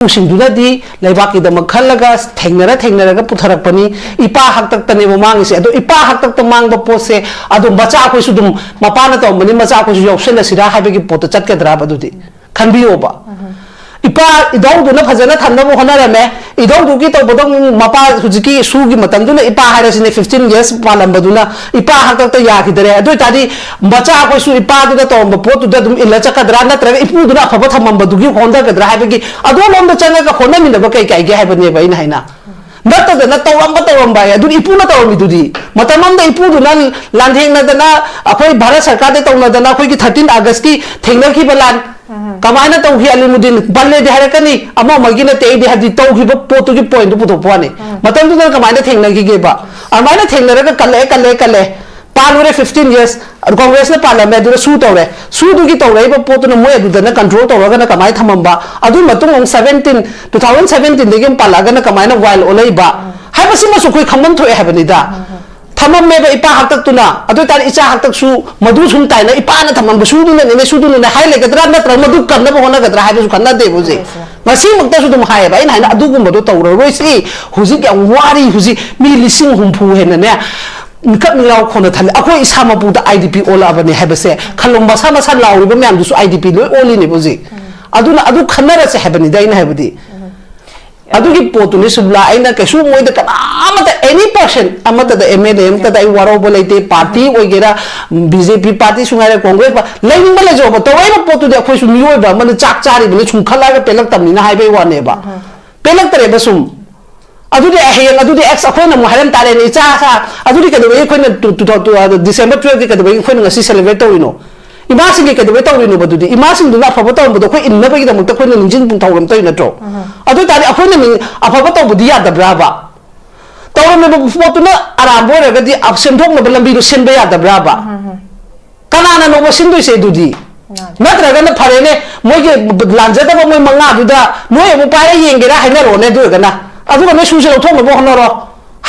सिंधुदी लेबाकी खलगा थेंगनर पुथरपनी इपा हक्तने मांग से इपा हक्त मांग पोसे मचा कोई मपान तौबनी मचा कोई यौसलसीरा है पोत चतकद्रा खनबीब इपा इदौदुना फजना थनब होनरमे इदौदुगी तौबद मपा हुजिकी सूगी मतमदुना इपा हाइरसिने 15 years पालंबदुना इपा हक्तत याखिदरे अदुतादी मचा कोइसु इपादुना तौब पोतुदा दुम इल्ला चकद्रा नत्रगा इपुदुना अफब थमंबदुगी होंदगद्रा हाइबगी अदोलोंद चंगका होनमिनब कई कई हाइबने बैन हाइना नत्तदना तौरंबा इपुना तौरमिदुदी मतमंद इपुदुना लांधेंगनदना अखोई भारत सरकार दे तौनदना अखोई 13 अगस्त की थेंगनखिबा लान कमायना तौही अलिमुद्दीन बल्ले हारकनी अमगी नई तौब पोतु की पॉइंट पुथोपने मतम कमायना थेंगेबा अमायना थेंगरगा कले कले कले पालूरे 15 years कांग्रेस ने पालमे सू तौरे सूदुगी तौरब पोतुना मोयदुदना कंट्रोल तौरगना कमाय थमंबा 2017 पालगना कमायना वाइल ओलैबा हाइबसिमसु कोई खमन थोए हाइबनिदा थममेब इपा हक्तुना अदुतार इचा हक्तसु मधु सुम ताइना इपाना थमम सुदुने हाइलेगद्रा नत्र मधु कन्नब होनगद्रा हाइबसु खन्नदे बुजे मसी मक्तसु दुम हाइबा इन हाइना अदुगुमबदो तौररोइसि हुजिक या वारी हुजि मी लिसिंग हुमफु हेनने निकट निलाव खोना थले अखोई इसा मपुदा आईडीपी ओलाबने हाइबसे खलोम मसा मसा लाउरिबा म्यामदुसु आईडीपी लोय ओलिने बुजे अदुना अदु खन्नरसे हाइबनि दैना हाइबदि अदुगी पोतुनि सुबला आइना कैसु मोइद कनामत एनी पर्सन अमतद एमएलए अमतद आई वारोब लेते पार्टी ओइगेरा बीजेपी पार्टी सुंगारे कांग्रेस लेनिंग बले जोब तोइबा पोतुदि अखोइसु मियोइबा मन चाक चारि बले सुंखलागा पेलक तमनिना हाइबे वानेबा पेलक तरेबा सुम अदुदि हेयंग अदुदि एक्स अखोइना मुहरम तारेनि चा सा अदुदि कदबे अखोइना डिसेंबर 12 के कदबे अखोइना ngasi सेलिब्रेट तौइनो इमासिंग के कदबे तौरिनो बदुदि इमासिंग दुना अफब तौबदो अखोइ इन्नबगी दमत अखोइना निंजिन पुं तौरम तौइ नत्रो अदु तारि अखोइना अफब तौबदि यादब्राबा तौरम फोटुना अराबो रगदि अबसेंथोंग लंबीदो सेनबे यादब्राबा कनाना नोबो सिंदुइसे दुदि नत्रगना फरेने मोइगे लांजदबा मोइ मंगा दुदा नोय मु पारे येंगेरा हाइनरोने दुगना अदुगा मे सुसे लौथोंगबो होनरो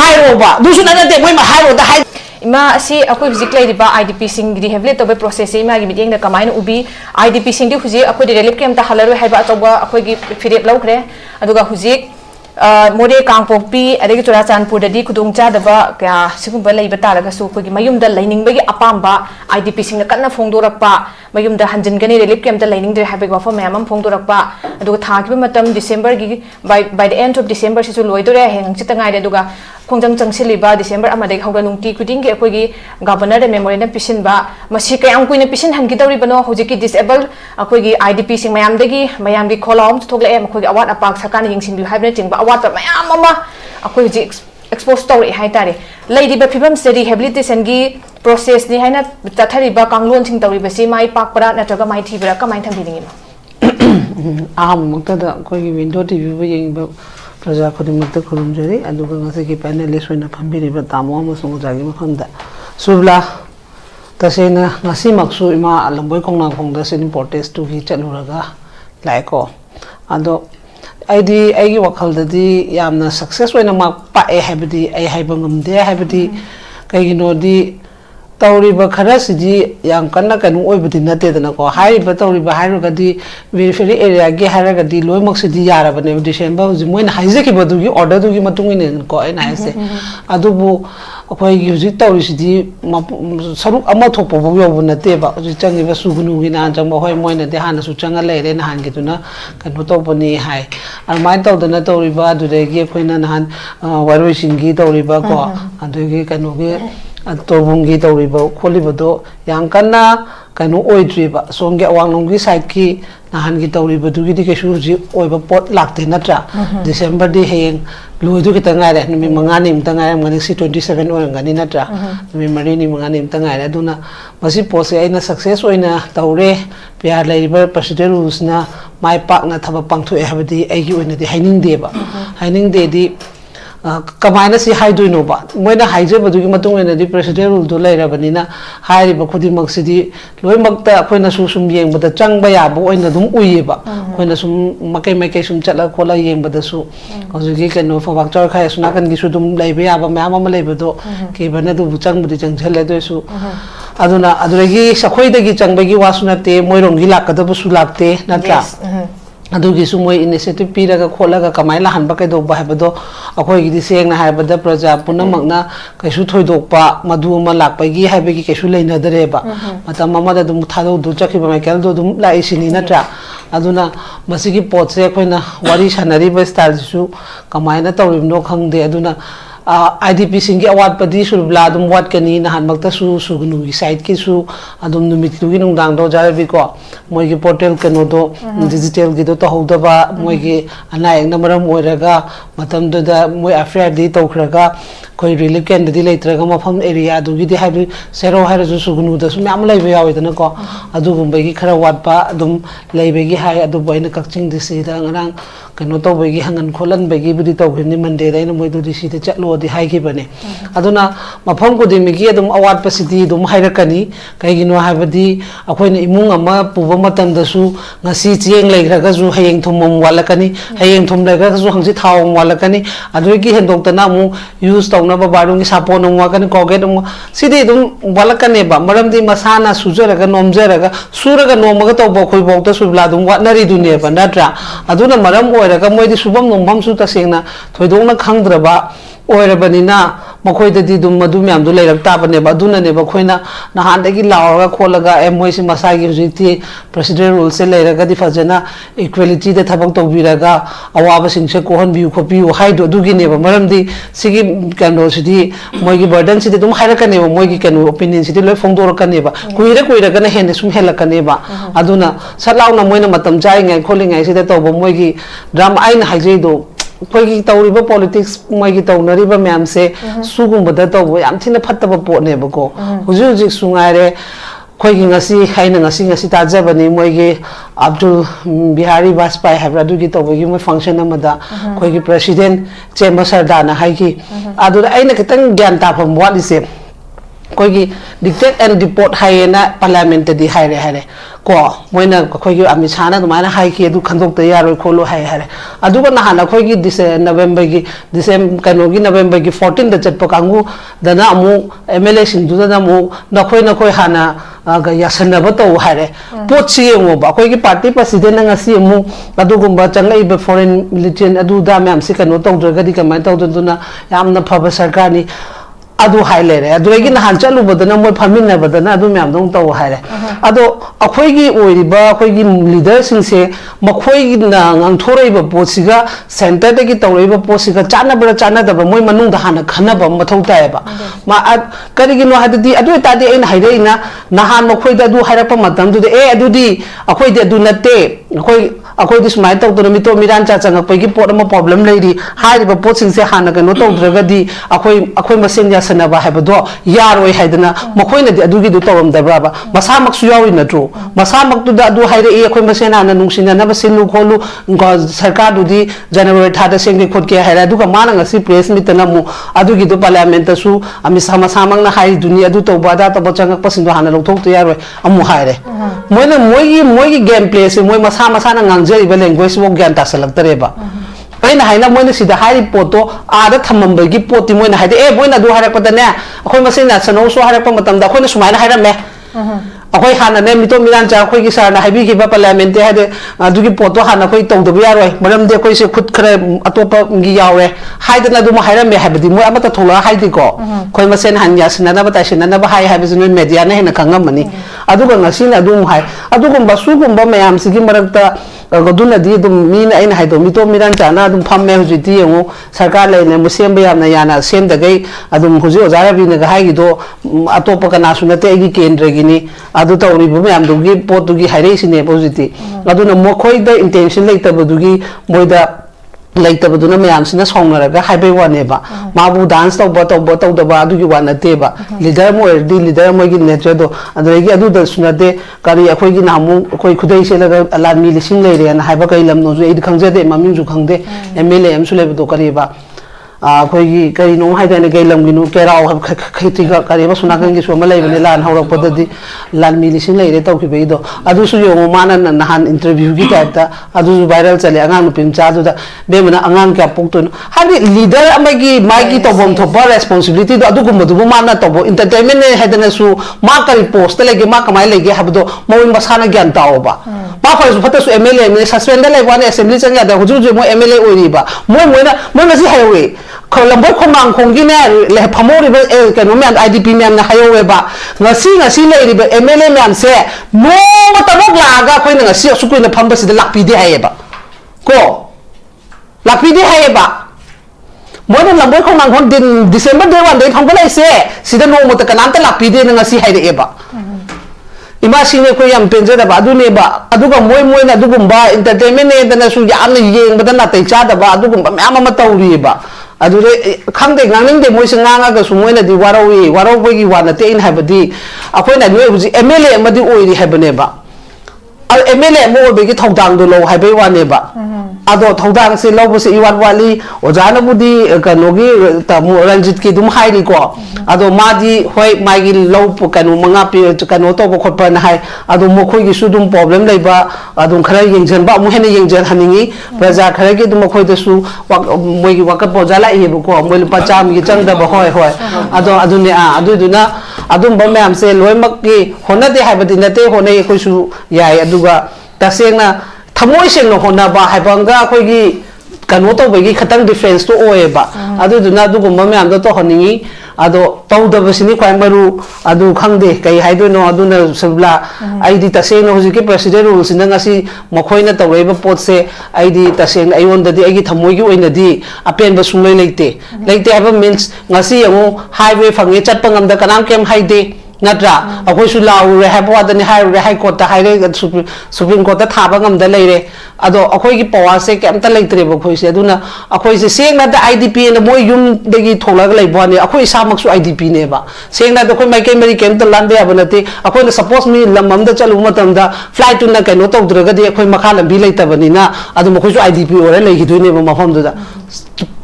हाइरोबा दुसु नदे मोइ मा हाइरोदा हाइ इमा से अखोई हुजिक लेरिबा आईडीपी सिंग दी हेवले तोबे प्रोसेस इमा गी मीटिंग द कमाइन उबी आईडीपी सिंग दी हुजि अखोई रिलीफ कैम्प ता हलरो हाइबा अतोबा अखोई गी फिरेप लौखरे अदुगा हुजिक मोरे कांगपोपी अदेगी चुराचानपुर ददी खुदुंग चादबा क्या सिगुंबा लेइबा तारगसु अखोई गी मयुम द लाइनिंगबगी अपाम्बा आईडीपी सिंग न कन्ना फोंदोरकपा मयुम द हंजनगनी रिलीफ कैम्प द लाइनिंग दे हाइबे वाफा मैम फोंदोरकपा अदुगा थाकिबा मतम डिसेंबर गी by the end of December सिसु लोइदोरे हेंग चितंगाइदे अदुगा खोंजंग चंगसिलिबा डिसेंबर अमदे हौगा नुंगटी खुदिंग के अखोई गी गवर्नर मेमोरेंडम पिसिनबा मसी कयाम कुइना पिसिन हनगी तौरिबनो हुजिकी डिसेबल अखोई गी आईडीपी सिंग मयामदगी मयामगी खोलाम थोगले मखोई अवाट अपाक सरकार यिंगसिनबि हाइबने चिंगबा अवाट मयाम अमा अखोई जी एक्सपोज तौरे हाइतारे लेदिबा फिबम से रिहेबिलिटेशन गी प्रोसेस नि हाइना तथरिबा कांगलोन सिंग तौरिबसि माइ पाकपरा नत्रगा माइ थिबरा कमाइ थंबिदिंगिमा आम मक्तदा अखोई गी विंडो टीवी बो येंगबा प्रजा खुदिमत खुरुमजरी अदुगा ngasi पैनलिस्ट होइना फंबिरिबा तामो अमसुंग जागी मफमदा Subala तसेना ngasi maksu ima lamboi kongna khongda sin protest tu hi chaluraga laiko ado aidi aigi wakhal dadi yamna success hoina mak pa e habidi ai haibangam de habidi kaigino di तौरीब खरसिदी याम कन्ना कनु ओइबदि नतेदना को HYBE तौरीब हाइरगदि वेरीफेरी area गे हाइरगदि लोइमक्सिदि यारबने December हुजि Moin हाइजकिबदुगी order दुगी मतुंगिने को आइना हाइसे अदुबु अखोइ हुजि तौरिसिदि सरुक अमा थोपबो योबु नतेबा हुजि चंगिबा सुगुनुगी ना जंबा होय Moina दे हाना सु चंगा लेरे ना हानगिदुना कनु तौबनि हाइ अरमाइन तौदना तौरीबा दुरेगी अखोइना नहान वारोइसिंगी तौरीबा को अदुगी कनुगी तोबुंगी तौरीब खोलीबदो याम कन्ना कनु ओइद्रिबा सोंगे अवांगलोंगी साइड की नहानगी तौरीबदुगी दि केसु जी ओइबा पोट लागते नत्रा डिसेंबर दि हेंग लोइदु कितंगारे निमि मंगानि मितंगारे मनि 27 ओरंगनि नत्रा निमि मरि नि मंगानि मितंगारे दुना मसि पोसे आइना सक्सेस ओइना तौरे प्यार लेरिबा प्रोसीजर रूल्स ना माइ पाकना थबा पांगथोए हाबदि आइगी ओइना दि हाइनिंग देबा हाइनिंग दे दि कमायना से हाइदोइनोबा मोइना हाइजेबदुगी मतुंग ओइना दि प्रोसीजर रूल दो लेरबनिना हाइरिबा खुदिमक सिदि लोइमक्ता अखोइना सुसुम येंबदा चंगबा याबो ओइना दुम उइयेबा अखोइना सुम मकै मकै सुम चला खोला येंबदसु हजुगी कनो फबाक चर खाय सुनाकन गिसु दुम लेबे याबा म्याम अमा लेबदो केबना दु चंगबदि चंगझले दोसु अदुना अदुरगी सखोइदगी चंगबगी वासुनते मोइरोंगी लाकदबसु लाकते नत्रा अदुगिसु मोय इनिशिएटिव पीरगा खोलगा कमाइला हनबा कैदोबा हाबदो अखोयगिदि सेंगना हाबदा प्रजा पुनमकना कैसु थोइदोकपा मधुमा लाकपगी हाबगी कैसु लेनदरेबा मतम अमदा दुम थादो दु चखिबा माइकल दो दुम लाइसिनी नत्रा अदुना मसिगी पोटसे अखोइना वारी सानरिबा स्टाइल सु कमाइना तौरिबनो खंगदे अदुना IDP सिंगी अवाद पदी सुरबला दुम वाद कनी नहान मक्ता सुगनु की साइड की अदुम नुमित दुगी नुंगदांग दो जारबी को मोइगी पोर्टल कनो दो डिजिटल की दो तो होदबा मोइगी अनायक नमरम ओइरगा मतम दो दा मोइ अफेयर दी तौखरगा कोई रिलीफ कैंडिडेट लेत्रगा मफम एरिया दुगी दी हाबी सेरो हारजु सुगनु दसु म्याम लैबे यावेदन को अदुगुंबगी खरा वादपा अदुम लैबेगी हाय अदु बयन कक्चिंग दिसिदा ngरang कनो तौबगी हंगन खोलन बगी बुदी तौगिनि मंडे दैन मोइ दुदी सिते चलो दी हाय बने अदुना मफम को दिमिगी अदुम अवाद पसिदी दुम हायरकनी कैगिनो हाबदी अखोइना इमुंग अमा पुबा मतम दसु ngasi चियेंग लेग्रगा जु हयेंग थुमम वालकनी हयेंग थुम लेग्रगा जु हंगसि थाव वालकनी अदुगी हेंदोक्तना मु यूज तौना बारुंगी सापोन वाकन कोगेट सिदी दुम वालकने बा मरमदी मसाना सुजरगा नोमजरगा सुरगा नोमगा तौबो खोइ बौता सुबला दुम वाटनरी दुने बा नत्रा अदुना मरम ओइरगा मोइदि सुबम नोमभम सु तसेंगना थोइदोंना खंगद्रबा ओइरबनिना मखोइददि दुम मदु म्याम दु लेरक ताबनेबा अदुनने बा खोइना नहानदगी लावरगा खोलगा मोइसि मसागी हुजिति प्रेसिडेंट रूल से लेरगा दि फजना इक्वालिटी दे थबक तौबिरगा अवाबा सिंगसे कोहन बिउ खोपिउ हाइदो दुगिनेबा मरमदि सिगी कनो सिदि मोइगी बर्डन सिदि दुम हाइरकनेबा मोइगी कनो ओपिनियन सिदि लोइ फोंदोरकनेबा कुइरगना हेने सुम हेलकनेबा अदुना सलाउना मोइना मतम जाइङै खोलिङै सिदा तौबो मोइगी ड्रामा आइन हाइजैदो कोई तौरीबा पॉलिटिक्स मोइगी तौनरीबा मैम से सुगुंबदा तौबो याम थिना फत्तबा पोटनेबको हुजु हुजु सुंगारे कोई ngasi haina ngasi tajabani moigi Abdul Bihari Vajpayee habra dugi tawgi moi function amada koi gi president Chemba Sardana haiki adu aina kitang gyan ta pham walise koi gi dictate and deport haina parliament di haire ko moina koi gi amisana dumana haiki adu khandok ta yaroi kholo haire adu na hana koi gi November gi December kanogi November gi 14 da chatpa kangu dana amu MLA singdu dana amu nakoi hana ga yasanaba to haire potsi ngo ba koi gi party president nga si amu adu gumba changai ba foreign military adu da myam si kano to draga di kamai to duna yamna phaba sarkar ni adu haile re adu gi na han chalu bodana mo phamin badana adu myam dong to haire ado akhoi gi oiriba akhoi gi leader sing se makhoi gi na ngang thorei ba posiga center de gi tawrei ba posiga chana da ba moi manung da hana khana ba mathau tai ba ma kari gi no haddi adu ta di aina haire ina na han makhoi da adu haira pa matam du de adu di akhoi de adu natte akhoi dis mai taw to mito miran cha changa pagi pot ma problem leiri hari ba pot sing se hana ga no taw draga di akhoi masin ya sanaba habdo yaroi haidana makhoi na di adu gi du tawam da ba masa maksu yawi na tro masa maktu da adu haire e akhoi masena na nungsina na ba sinu kholu sarkar du di January tha da sengge khot ke haira du ka mana ngasi press meet na mu adu gi du parliament su ami sama samang na hai dunia adu to bada to bachang pasin do hana lokthok to yaroi amu haire moina moigi gameplay se moi masa na ngang jeri language wo gyan ta salak tareba aina haina moina sida hari poto ada thamamba gi poti moina haide e moina du harak padane akhoi masina sano so harak pa matam da akhoi na sumaina haira me akhoi hana ne mito miran cha akhoi gi sarna haibi gi ba parliament hade adu gi poto hana akhoi tawda bi yaroi maram de akhoi se khut khare atopa gi yaure haidana du ma haira me habdi moi amata thola haidi ko khoi masen han ya sina na bata sina na ba hai habi zun media na hena kangam mani adu ga ngasina du hai adu gum ba su gum ba mayam sigi marakta gaduna di dum mina aina haido mito miran cha na dum pham me huji di ngo sarkar le ne musem ba yamna yana sem da gai adum huji ozara bi na ga hai gi do atopa kana sunate gi kendra gi ni adu tawri bu yam du gi pot du gi haire sine positive aduna mokhoi da intention leita bu du gi moida leita bu duna mayam sina songra ga haibe wane ba mabu dance to ba da ba adu gi wana te ba leader mo di leader mo gi nature do adu gi adu da sunate kari akhoi gi namu akhoi khudai se la alarmi lising le re na haiba kai lam no ju id khangje de maming ju khangde MLA am su le do kari ba अखोगी कई no हाइदाने कई लमगिनु केराव खैतिगा करेबा सुनागन की सोमा लेबने लान हौरपददि लान मिलिसिंग लेरे तौखिबेदो अदुसु योंगो माना नहान interview की टाइपता अदुसु viral चले अंगांग नुपिम चादुदा बेमना अंगांग क्या पोक्तोन हाबि लीडर अमगी माइकी तोबम थोपा रेस्पॉन्सिबिलिटी दो अदुगुमदुबु माना तोबो एंटरटेनमेंट ने हाइदानेसु मा करी पोस्ट लेगे मा कमाई लेगे हाबदो मोइन मसाना ज्ञान ताओबा मा फरसु फतसु एमएलए ने सस्पेंड लेवाने असेंबली चंगा दा हुजु मो एमएलए ओरिबा मोइना मोनसी हाइवे खोलंबो खोमांग खोंगी ने ले फमोरिबा कनो मैम आईडीपी मैम ना हायोवेबा ngasi लेरिबा एमएलए मैम से नो मतबक लागा खोइन ngasi असुकुइन फंबसिदा लाकपीदे हायेबा को लाकपीदे हायेबा मोन लंबो खोमांग खों दिन डिसेंबर डे 1 दे फंबलाइसे सिदा नो मत कनांता लाकपीदे ngasi हायरेबा इमा सिंगे को याम पेंजदबा अदुनेबा अदुगा मोय ना अदुगुंबा एंटरटेनमेंट ने दना सु याम येंगबदा ना तै चादबा अदुगुंबा म्याम अमा तौरिबा अदुरे खंगदे गांगनिंगदे मोइस गांगागा सु मोयना दि वारावबगी वानते इन हाबदि अखोइना नोय हुजि एमएलए मदि ओइरि हाबनेबा एमएलए मो ओबेगी थौदांग दो लो हाबे वानेबा अदो थौदांग से लौबसे इवान वाली ओजानबुदी कनोगी तमु रंजित की दुम हाइरी को अदो मादी होय मागी लौ कनो मंगा पे कनो तो खोप न हाय अदो मखोय की सुदुम प्रॉब्लम लेबा अदो खरा यंगजनबा मु हेने यंगजन हनिंगी प्रजा खरा की दुम मखोय दसु मोगी वक पोजाला इबो को मोल पचाम की चंगदबा होय होय अदो अदुने अदुदुना अदुम बमयाम से लोयमक की होनदे हाबदि नते होने कोइसु याय अदुगा तसेंगना थमोय सेंगनो होनाबा हाइबंगा अखोगी कनो तौबगी खतंग डिफरेंस तो ओएबा अदुदुना अदुगुम्बा म्यामदो तो हनिंगी अदो तौदबसिनी ख्वाइ मरु अदु खंगदे कई हाइदोनो अदुना सबला आइदी तसेंगनो हुजिकी प्रेसिडेंट रूल्स नंगासी मखोइना तौरेबा पोतसे आइदी तसेंग आइओनददी आइगी थमोयगी ओइनदी अपेनबा सुंगलै लेते हाइबा मीन्स ngasi यमु हाईवे फंगे चटपा ngamda kanam kem haide नत्रा अखोइसु लाउरे हाइबवादनि हाइरे हाई कोर्ट हाइरे सुप्रीम कोर्ट थाबा ngamda लेरे अदो अखोइगी पावर से केमता लेतरेबो खोइसे अदुना अखोइसे सेंगनादा आईडीपी ने मोय युम देगी थोलाग लेबवाने अखोइ सामक्सु आईडीपी नेबा सेंगनादा अखोइ माइके मेरी केमता लांबे याबनते अखोइना सपोज मी लममदा चलु मतमदा फ्लाइट तुना कनो तौद्रगदि अखोइ मखा लंबी लेतबनिना अदु मखोइसु आईडीपी ओरे लेगिदुनेबो मफमदुदा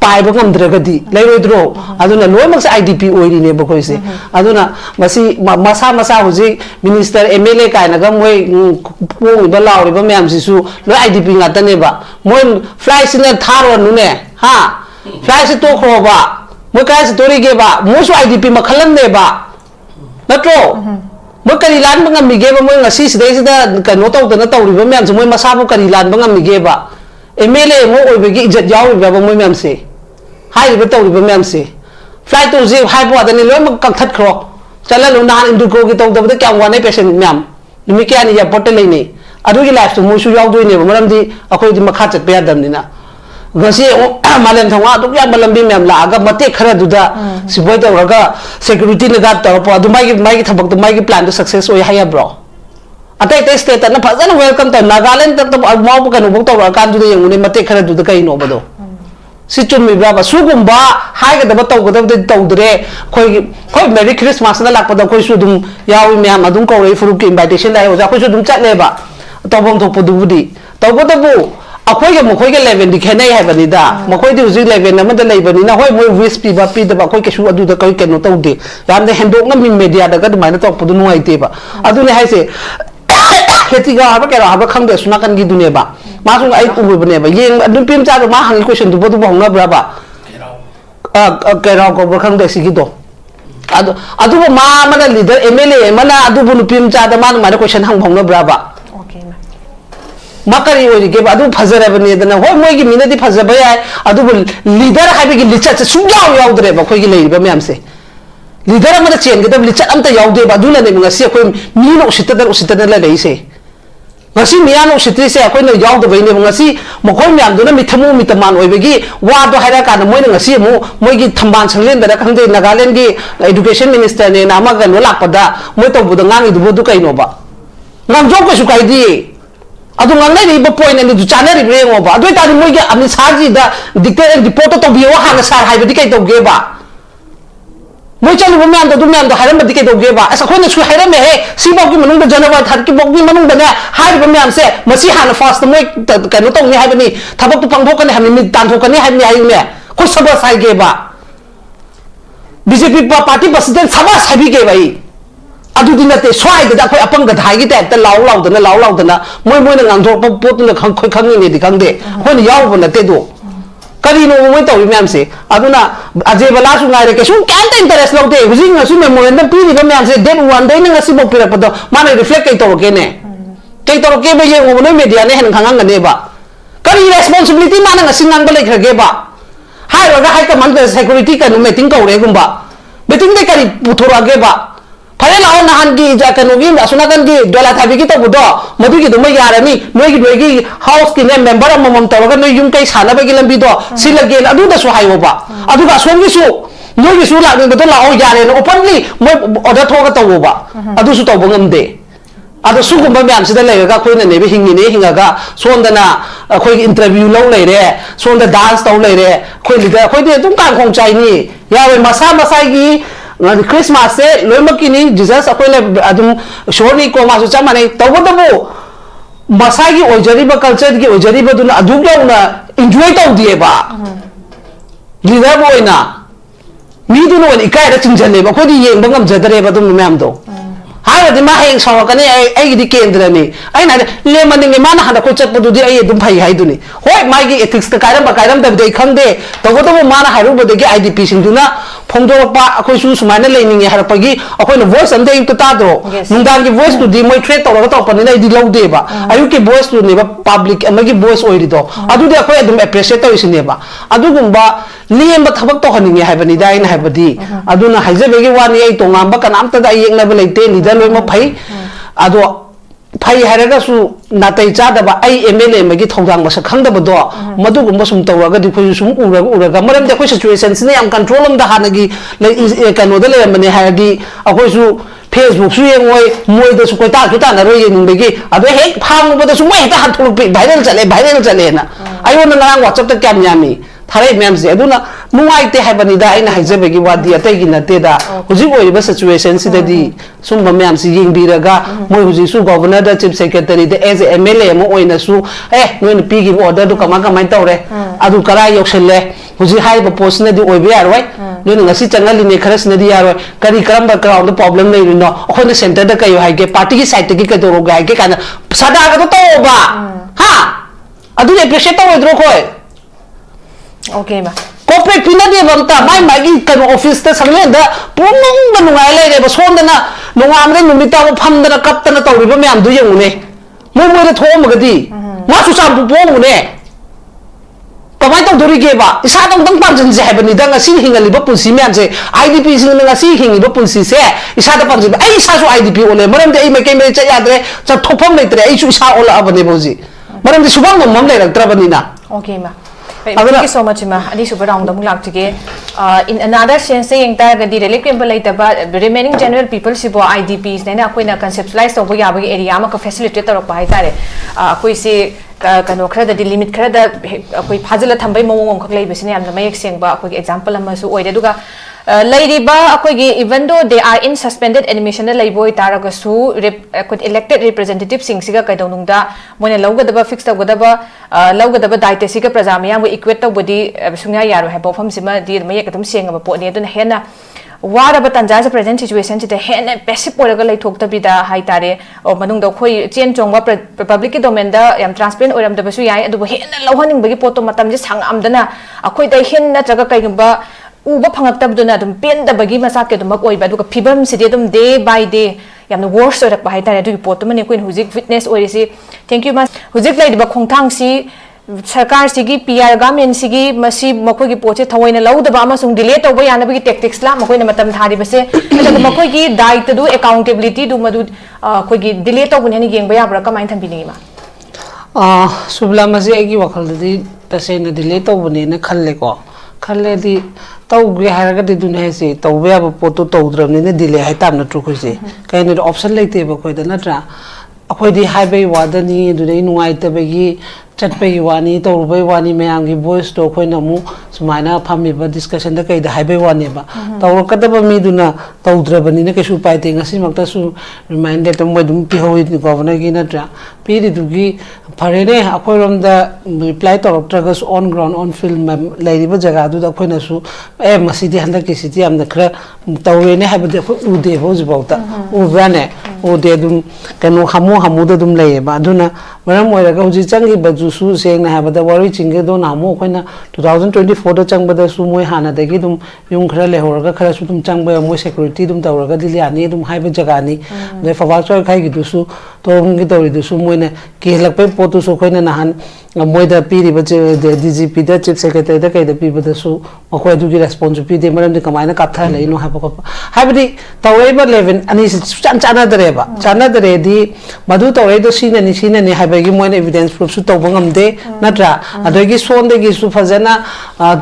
पाइबा ngamdragadi leirodro aduna loimak IDP oirine bokhoise aduna masi masa huji minister MLA kaina ga moi pong ba lauri ba myam sisu lo IDP ngatane ba moi fly sina tharo nune ha fly se to khro ba moi kai se tori ge ba mo su IDP makhalan ne ba natro moi kari lan ba ngam ge ba moi ngasi sidai sida kano taw na tawri ba myam se moi masa bu kari lan ba ngam ge ba MLA mo oibegi ijat yawi ba moi myam se हाई तौरीब मैम से flight तो जी हाइबोदने लोम कंथत्रो चलनु नान इंदुको की तौदबद क्या वाने patient ma'am Nimi क्या नि एयरपोर्ट लेने अदुगी लाइफ तो मोसु यावदोइने मरमदि अखोइदि मखा चटपे यादमनिना गसी मालेम थंगा तो क्या मलंबी मैम लागा मते खरा दुदा सिबोय तौरगा सिक्योरिटी ने गार्ड तौर प माइगी थबक माइगी प्लान तो सक्सेस ओय हाया ब्रो अतै तै स्टेट ना फजन वेलकम तो नागालैंड तक तो माव कनु बक तौर कान दुदा यंगुने मते खरा दुदा कई no बदो si chumi braba sugumba haigada tawgada tawdre khoi merry christmas na lakpada khoi su dum yawi myam adum ko rei furu ki invitation lai oja khoi su dum chat leba tawbom thok podu budi tawbada bu akhoi ga mokhoi ga level di khenai hai bani da mokhoi di uji level na mada lai bani na hoi moi wish pi ba pi da ba khoi ke su adu da kai keno tawde yam de hendok na min media da ga dum na tawpodu nuai te ba adu ne hai se khetiga haba kera haba khangde suna kan gi dune ba मासुंग आई ube बने बा Young अदुम Pym चा मा हंग question दुबो दुबो हंगना ब्राबा केराव को बखंग दे सिगी दो अदु मा मना लीडर एमएलए मना अदु बुनु पिम चा द मान मा क्वेश्चन हंग हंगना ब्राबा ओके मा करी ओरि के अदु फजरे बने दना होय मोय की मिनदि फजबा याय अदु लीडर हाबे की लिचा सुयाव यावदरे बा खोय की लेबा मैम से लीडर मना चेन के तब लिचा अमता यावदे बा दुना ने ngasi खोय मीनो उसितदर ला लेसे ngasi miyano sitri se akoi na yaw do baine ngasi mokhoi myam do na mithamu mitaman oibegi wa do haira ka na moi na ngasi mu moi gi thamban changlen da khangde Nagaland gi education minister ne nama ga no lakpada moi to buda ngang du bodu kai no ba ngam jo ko su kai di adu ngang nei ri ba point ne du chana ri bre ngo ba adu ta moi gi amni saji da dictate report to biyo ha na sar hai bedi kai to ge ba moi chalu myam do myam do haram bedi kai to ge ba asa khoi na su haram he si ba gi manung da janaba thar ki bok gi manung da na hai ba myam se masi han fast moi ka no tong ni hai bani thabak tu pangthok kan ham ni tan thok kan ni hai ni hai me कोई सब साइगे बा BJP party president सब साइगे भाई अदुदी नते स्वाइदा अखोय अपंग धाई की type लाउ लाउदना मोय मोय गांथोप पोतुना खंखोय खंगिने दि खंगदे होन याव नते दो करीनो मोय तौरी मैम से अदुना अजय बलासु गायरे के सुम कैंट इंटरेस्ट लौते हुजिंग नसु मेमोरेंडम पीरिबा मैम से डेट 1 दे नंगा सिबो पिरपदो माने रिफ्लेक्ट कई तौरके ने कई तौरके बे ये मोनो मीडिया ने हन खंगंगने बा करी रेस्पॉन्सिबिलिटी माने ngasi ngang ba lekhage ba hai roga hai command security ka no meeting kaure gumba meeting de kari puthorage ba phare lao nahan gi ja kanogi asuna kan gi dola thabi gi to budo madu gi dum yarani noi gi house ki ne member amom tawga noi yum kai sana ba gi lambi do silage adu da su hayo ba adu ga som gi su noi gi su la gi do lao yare no openly mo order thoga to ba adu su to bangam de अदो सुगुंबा ma'am सिदा लेगा कोई ने बे हिंगिने हिंगागा सोंदना कोई interview लो ले रे सोंदा dance तो ले रे कोई लीडर कोई दे तुम कान खोंग चाइनी यावे मसा मसा की क्रिसमस से लोमकिनी जीसस अकोई ले अदुम शोरनी को मासु चमाने तबदबो मसा की ओजरीबा कल्चर की ओजरीबा दुना अदुगलौना एंजॉय तो दिएबा लीडर बोइना मीदुनो इकाय रा चिंजलेबा कोई येंग बंगम जदरेबा दुम मैम दो हाय मा हेंग सौकने ऐ केंद्रनी अना लेमनिंगे माना हना को चटपदुदी ऐ दुम फै हाइदुनी होय मागी एथिक्स का कायरम दबदे खंगदे तगोदबो माना हारुबदे आईडीपी सिंदुना फोंदोरपा अखोय सु सुमाने लेनिंगे हरपगी अखोयन वॉइस अंदे युक्त ताद्रो नुंदान की वॉइस टू दी मोय थ्रेट तोरगा तोपनिना इदि लौदेबा अयु की वॉइस टू नेबा पब्लिक अमगी वॉइस ओइरिदो अदुदे अखोय अदुम एप्रिशिएट तोइसिनेबा अदुगुंबा लेमबा थबक तो हनिंगे हाइबनि दाइन हाइबदी अदुना हाइजेबेगी वानी ऐ तोंगांबा कनामता दा येंगनाबा लेते लीडर लोइमा फै अदो फै हायरगासु नातै चादबा ऐ एमएलए मगी थौदांग मस खंगदबदो मदुगुंबा सुम तौरगा दि खोय सुम उरगा मरम दे खोय सिचुएशन सिने याम कंट्रोल अम दा हानगी कनो दे लेमने हायगी अखोयसु फेसबुक सु येंगोय मोय दसु कोय ता ना रोय येंगबेगी अदो हेक फांगबदा सु मोय हेता हाथुलुपि वायरल चले ना आयो ना ngang WhatsApp ta kyam yami थारे मैम से अदुना नुवाइते हाइबनिदा आइना हाइजबेगी वादी अतैगी नतेदा हुजिक ओइबा सिचुएशन सिददी सुम मैम से यिंगबिरगा मोय हुजिसु गवर्नर द चीफ सेक्रेटरी द एज एमएलए मो ओइनासु ए नोइन पीगी ऑर्डर दु कमा तौरे अदु करा योक्सले हुजि हाइबा पोस्ट नदी ओइबे यारवै नोइन ngasi चंगलिने खरसनदी यारवै करी करम ग्राउंड प्रॉब्लम नै रिनो अखोने सेंटर द कयो हाइगे पार्टी की साइड की कदोरो गाइगे काना सदागा तो तोबा हा अदु एप्रिशिएट तोइद्रो खोय ओके मा कॉर्पोरेट पिना दे बंता माई मागी कनो ऑफिस ता संगे दा पुंग द नुगाय ले रे बसोंदना नुगामरे नुमिता वो फमदना कप्तना तौरिबा मैम दु यंगुने मोय मोय थोमगदी मा सुसाम पोंगुने कमाय तो दोरिगे बा इसा दंग पांजन जे हैबनि दा ngasi हिंगलिबा पुंसी मैम से आईडीपी सिंग ngasi हिंगिबा पुंसी से इसा दा पांजन आई इसा सु आईडीपी ओले मरम दे आई मे केमे च यादरे च थोफम लेत्रे आई सु इसा ओला अबने बोजी मरम दे सुबंग मम ले रक्त्रबनिना ओके मा Thank you so much, ma. Adi super round of luck today. In another sense, saying that the relic the remaining general people, Sibo IDPs, then a queen conceptualized over Yabi area, a facilitator of Paitare. We say Kanokra, the limit credit, we puzzle at Tambai Mong, Clay, and the make saying, but quick example, Amasu Oeduga. Lady Ba, even though they are in suspended admission, Laiboy Taragasu, elected representative Singsiga Kadonunda, when a logo the fixed up with the dietesica Prazamia, we equate the body Sunga Yaro, have from Sima, dear Mayakatum saying about Port Henna. What about Tanja's present situation to the hen and passive political talk to be the high tare or Manung the Koi Chen Chongwa public domenda, transparent or the Basuya, and the hen lohaning Bagi Potomatam just hung amdana, a quite a hen that Jagakamba. Uba Pangatabduna, Pin the Bagi Masaka, the Makoi, but Pibam Sididum day by day. Yam the worst of the Pahita to Potoman Queen Huzik witness or is it? Thank you, Mas Huzik like the Bakong Si, Sarkar Sigi, PR Gamin Sigi, Masi Makogi Poche, Tawin allow the Bamasung delay over Yanabi tactics, Makoina Matam Haribase, the Makogi died to do accountability to Madu Kogi delay to any game by Abraka Mind and Binima. Sublamasi Wakal, the same delay to Bunina Kaleko. खल्लेदी तौगे हारगदि दुने से तौबे अब पोतो तौद्रमने दिले हाय तामना ट्रुखुसे कयने option लेते बखोयदा नत्रा अखोयदी highway वादनी दुने नुआइतबेगी चटपेगी वानी तौरबे वानी मयांगी voice तो खोयना मु सुमाइना फामिबा डिस्कशन द कयदा हाइबे वानेबा तौरकदबा मीदुना तौद्रबनिने केसु पाइते ngasi makta su reminder to moi dum pi hoi governor की नत्रा पीरी दुगी फरेने अखोरम रिप्लाई तौरक्ट्रगस ऑन ग्राउंड ऑन फिल्म लेरिब जगह अखोनसु ए मसीदी हंदक किसिती हमने खरा तौरेने हाबदे उदे होजबाउता उब्राने उदे दुम कनो हमू दुम लेबा अदुना मरम ओइरगा हुजि चंगी बजुसु सेंगना हाबदा वारी चिंगे दो नामो अखोना 2024 दा चंगबदा सु मोय हाना दगी दुम युम खरा लेहोरगा खरा सु दुम चंगबा मोय सिक्योरिटी दुम तौरगा दिलियानी दुम हाइब जगानी दे फवाचो खाइगी दुसु तोंगी तौरी दुसु मोयने केलकपे पोतु सु खोइना नहान मोयदा पीरिबा डीजीपी दा चीफ सेक्रेटरी दा कइदा पीबदसु मखोय दुगी रेस्पॉन्सिबिलिटी मरमदि कमायना काथा लेनो हाबको हाबदि तौरेबा लेवल अनि चाना दरेबा चाना दरेदी मधु तौरेदो सीने हाबगी मोयना एविडेंस प्रूफ सु तौबंगमदे नत्रा अदगी सोंदेगी सु फजना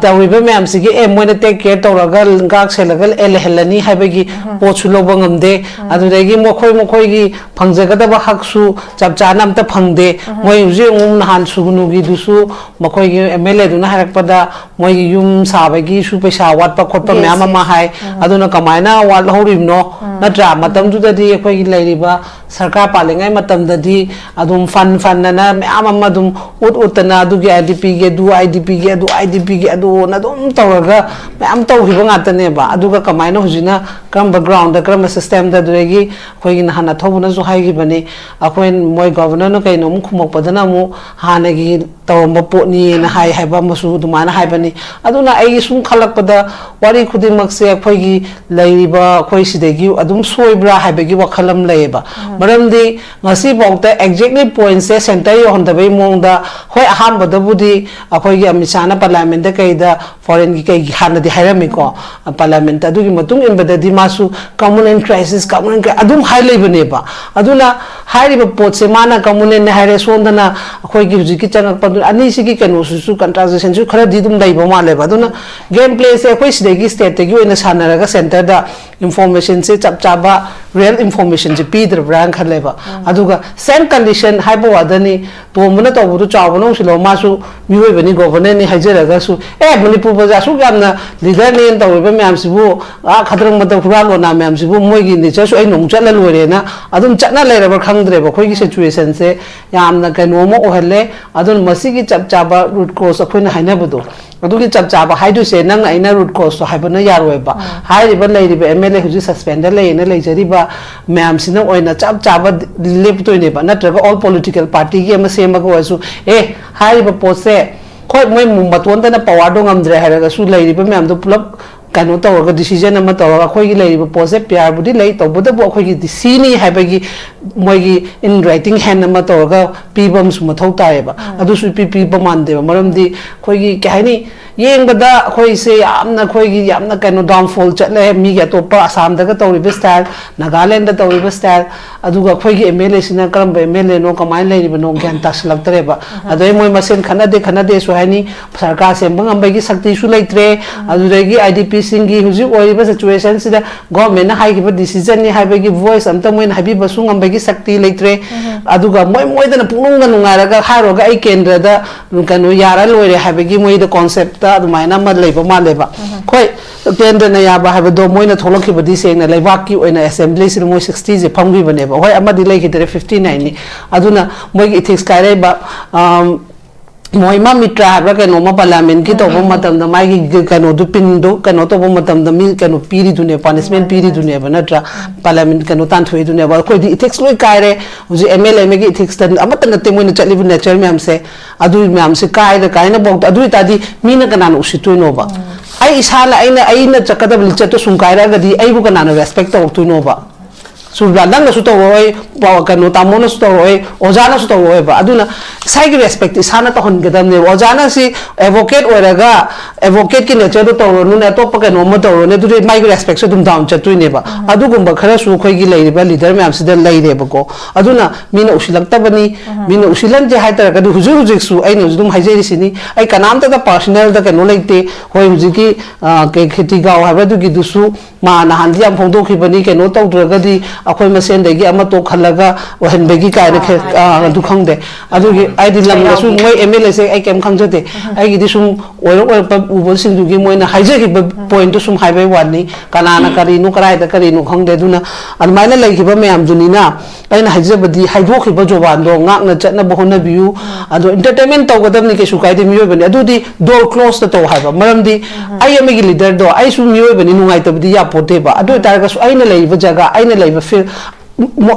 तौरेबा मैमसिगी ए मोयना टेक केयर तौरगा गाक सेलगल एलहेलनी हाबगी पोचु लोबंगमदे अदुदगी मखोयगी फंगजगदबा हकसु चपचाना अमता फंगदे मोय हुजे नहान सुगुनुगी दुसु मखोयगी एमएलए दुना हारकपदा मोयगी युम साबगी सु पैसा वाटपा खोटपा म्याम अमा हाय अदुना कमायना वाट हौरिबनो नत्रा मतमदुददी अखोयगी लेरिबा सरकार पालिंगाय मतमददी अदुम फनना म्याम अमा दुम उतना अदुगी आईडीपी गे दु आईडीपी गे अदु नदुम तौरगा म्याम तौहिबा ngaतनेबा अदुगा कमायना हुजिना क्रम ग्राउंड क्रम सिस्टम दा दुरेगी अखोयगी नहाना थौबना जो हायगिबनी अखोय मोय गवर्नर न कैनो मु खुमकपदना मु हानगी तौरम पोनी न हाय हायबा मसु दुमाना हायबनी अदुना आई सुम खलकपदा वारी खुदिमक से अखोयगी लैरिबा अखोय सिदेगी अदुम सोइब्रा हायबगी वखलम लेबा मरमदी ngasi bauta exactly point se center yo hondabai mongda hoi aham badabudi akhoi amisana parliament da kaida foreign gi kai hana di hairami ko parliament adugi matung in badadi masu common crisis common adum hai leibane ba aduna hairi ba pot se mana common ne haire sondana akhoi gi hujiki changak padu ani sigi kanu su contradiction su khara di dum daiba ma leba aduna game play se akhoi sidegi state gi oina sanaraga center da information se chapchaba real information je pidra brand khaleba aduga same condition haibo wadani to muna to budu chawno silo masu miwe bani governor ni hajeraga su manipur baja su gamna leader ne to be myam sibu a khadrang mata khuralo na myam sibu moigi ni cha su ai nong chala lore na adum chana lere ba khangdre ba khoi gi situation se yamna kano mo ohelle adun masigi chapchaba root cause akhoina haina budu adugi chapchaba haidu se nang aina root cause to haibana yaroi ba hairi ba leiri ba mla huji suspender le na leijari ba myam sina oina chapchaba leptoine ba natraga all political party gi ama sema ko asu hairi ba pose khoi moi maton da na power do ngamdre haraga su leiri ba myam do pulap kano tawga decision ama tawga khoi gi leiri ba pose pyar budi lei tawbuda bo khoi gi sini haibagi moigi in writing hand ama tawga pibam su mathau tae ba adu su pi ba mande ba maramdi khoi gi kaini yengbada khoi se yamna khoi gi yamna kano downfall chatle mi ga topa assam daga tawri be style nagaland da tawri be style aduga khoi gi mla sina karam ba mla no kamai leiri ba no gyan taslak tare ba adoi moi masen khana de so hani sarkar sembang ambagi sakti su leitre adu regi idp singi huji oiba situation sida government na haigiba decision ni haibagi voice amta moi na habi basung ambagi sakti leitre aduga moi da na punung na nungaraga haroga ai kendra da kanu yara loire haibagi moi da concept ta adumaina ma leiba ma leba khoi kendra na ya ba habado moi na tholokhi badi seng na leibaki oina assembly sir moi 60 je phamgi bane ba hoi amadi leiki tere 59 ni aduna moi ethics kare ba moima mitra habra kano ma parliament ki to matam da mai gi kano du pin do kano to matam da mi kano piri dune punishment piri dune ba natra parliament kano tan thoi dune ba khoi di ethics loi kaire uji mla me gi ethics tan amata na te moi na chali bu nature me amse adu me amse kaire kaina bok adu ta di mi na kana no usitoi no ba ai isala aina chakada bil chato sum kaira ga di ai bu kana no respect to tu no ba Subladang na suto roy, bawa kanu tamo na suto roy, ojana suto roy ba. Aduna sai ki respect isana to hon gedam ne. Ojana si advocate oraga, advocate ki nature to ro nu na to pa kanu mo to ro ne dure mai ki respect so dum down chatui ne ba. Adu gum ba khara su khoi gi lai ba leader me am sidal lai re ba ko. Aduna mina usilakta bani, mina usilan je hai tar ka du hujur su ai ne dum haijeri sini. Ai kanam ta personal da kanu lai te hoi huji ki ke kheti ga ha ba du gi dusu ma na handi am phong do khi bani kanu to draga di akhoi masen degi ama to khalaga ohen begi ka ne du khangde adugi ai di lam su moi mla se ai kem khangjate ai gi di sum oiro pa ubol sing du gi moi na haije gi point to sum highway wani kana na kari nu karai da kari nu khangde duna almaina lai gi ba me am dunina ꯑꯩꯅ ꯍꯥꯏꯖꯕꯗꯤ ꯍꯥꯏꯗꯣꯛꯈꯤꯕ ꯖꯣꯕꯥꯟꯗꯣ ꯉꯥꯛꯅ ꯆꯠꯅꯕ ꯍꯣꯠꯅꯕꯤꯌꯨ ꯑꯗꯣ entertainment ꯇꯧꯒꯗꯕꯅꯤ ꯀꯩꯁꯨ ꯀꯥꯏꯗꯦ ꯃꯤꯑꯣꯏꯕꯅꯤ ꯑꯗꯨꯗꯤ door ꯀ꯭ꯂꯣꯁꯇ ꯇꯧ ꯍꯥꯏꯕ ꯃꯔꯝꯗꯤ ꯑꯩ ꯑꯃꯒꯤ ꯂꯤꯗꯔꯗꯣ ꯑꯩꯁꯨ ꯃꯤꯑꯣꯏꯕꯅꯤ ꯅꯨꯡꯉꯥꯏꯇꯕꯗꯤ ꯌꯥꯄꯣꯠꯇꯦꯕ ꯑꯗꯨ ꯑꯣꯏꯇꯥꯔꯒꯁꯨ ꯑꯩꯅ ꯂꯩꯔꯤꯕ ꯖꯒꯥ ꯑꯩꯅ ꯂꯩꯔꯤꯕ feel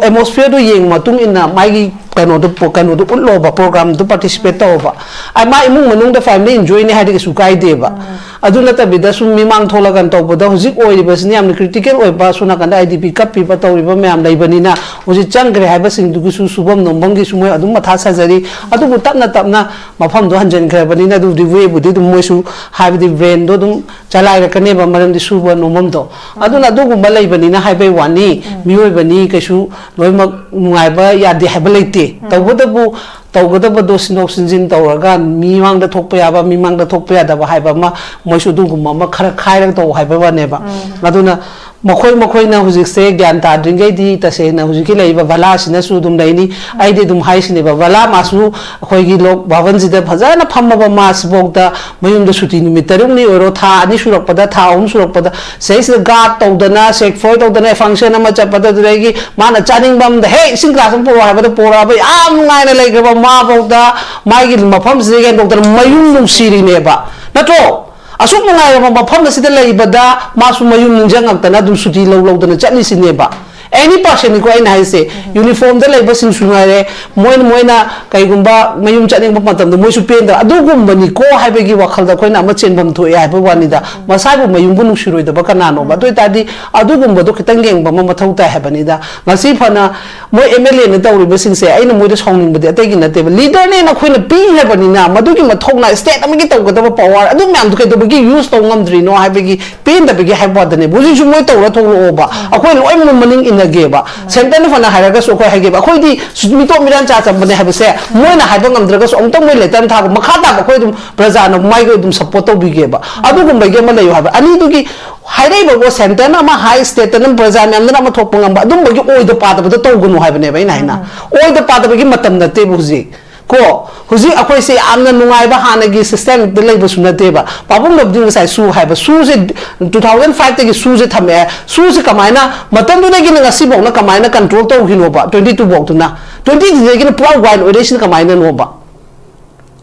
atmosphere yeng matung inna mai kano do utlo ba program do participate to ba ai mai imung manung da family enjoy ni hadi su kai de ba adu na tabida sum mimang thola gan to boda hujik oi ba sini am critical oi ba suna kan idp kap pi ba to ri ba myam lai bani na huji changre hai ba sing du su subam nombang gi sumoi adu matha sajari adu bu tapna mafam do hanjan kra bani na du we bu di dum moi su hai bi brain do dum chalai ra kane ba maram di su ba nomam do adu na du gu ba lai bani na hai bai wani mioi bani ka su loi mak nungai ba ya de hai ba leite tawbodabu tawgadabu do sinok sinjin tawraga mi mang da thokpa ya ba mi mang da thokpa ya da ba hai ba ma moi su du gu ma khara khai ra to hai ba wa ne ba aduna makhoi na hujik se gyan ta dringai di ta se na hujiki lai ba bala sina su dum dai ni ai de dum hai sine ba bala ma su khoi gi lok bhavan ji da bhaja na phamma ba mas bok da mayum da suti ni mitarum ni oro tha ani surak pada tha surak pada sei se ga to da na sek foi to da na function ama cha pada da gi ma na chaning bam da hey sing class po ha ba da pora ba am ngai na lai ga ba ma bok da mai gi mafam se ga dok da mayum nung siri ne ba na to asuk ngai ba mafam da sida lai ba da ma su mayum nung jang ak ta na dum suti lo da na chani sine ba any person ni ko ai nai se uniform da lai ba sing su ngai re moina kai gumba mayum chaning ba matam da moi su pen da adu gum ba ni ko hai ba gi wakhal da koina ma chen bam thoi hai ba wani da masai bu mayum bu nu shiroi da ba kana no ba doi ta di adu gum ba do khitang geng ba ma thau ta hai ba ni da ngasi phana moi mla ne tauri ba sing se ai na moi da songning ba de atai gi na te ba leader ne na khoina pi hai ba ni na madu gi ma thok na state am gi taw ga da ba power adu myam du kai do ba gi use to ngam dri no hai ba gi pen da ba gi hai ba da ne bu ji ju moi taw ra thok lo ba akhoi loi mo maning in geba center no fana haraga so ko hageba khoi di mi to miran cha cha bane habse moi na haiba ngam draga so ongtong moi letan tha ma kha ta khoi dum praja no mai go dum support to bi geba adu gum bai ge ma layo haba ani du gi haidai ba go center na ma high state na praja me amna ma thok pangam ba dum ba gi oi da pa da ba to gunu haiba ne bai na hina oi da pa da ba gi matam na te bu ji ko huji akhoi se amna nungai ba hana gi system de lei ba suna te ba papum lob ding sai su hai ba su se 2005 te gi su se thame su se kamaina matam du ne gi ngasi bok na kamaina control to gi no ba 22 bok tu na 20 gi na pro wild operation kamaina no ba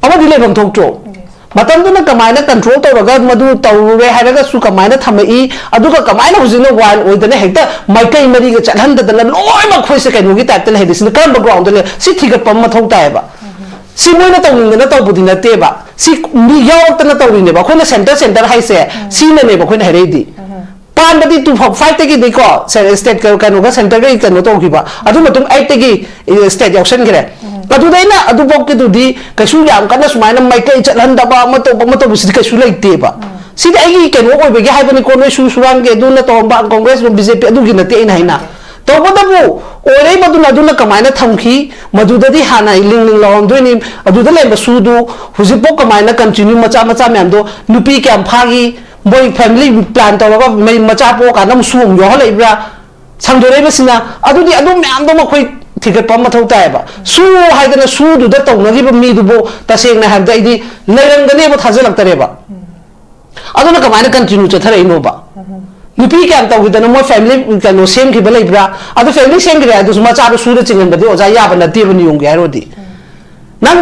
ama di le bam thok to matam du na kamaina control to ga madu to re hai ga su kamaina thame I adu ka kamaina huji no wild oi da ne hekta mai kai mari ga chalhan da na loi ma khoi se kai no gi type te le dis na kan background le si thiga pam ma thok ta ba si moi na tawning na taw budi na te ba si mi yaw ta na tawni ne ba khoi na center hai se si na ne ba khoi na herei di pan ba di 245 te gi de ko state ka no ga center ga ka no to gi ba adu matum 8 te gi state auction gre adu dai na adu bok ke du di ka su yam ka na sumai na mai kai chatlan da ba ma to bi si ka su lai te ba si dai gi ke no oi be gi hai ba ni ko no su surang ge du na to ba congress no bjp adu gi na te ina hina tawbodabu orei maduna duna kamaina thamki madudadi hana ling lawam doini aduda lemba sudu hujipo kamaina continue macha myam do nupi kyam phagi boy family plan tawga mai macha po kanam sum yo leibra sangdore basina adudi adu myam do makhoi thigat pam mathau tai ba su haidana su du da tawnagi ba mi du bo taseng na habda idi leirangane ba thajalak tare ba aduna kamaina continue chathare ino ba nupi kya ta widana mo family ka no sem ki balai bra adu family sem ki adu suma cha su de chingan badi oja ya ba na te bani yong ga rodi nang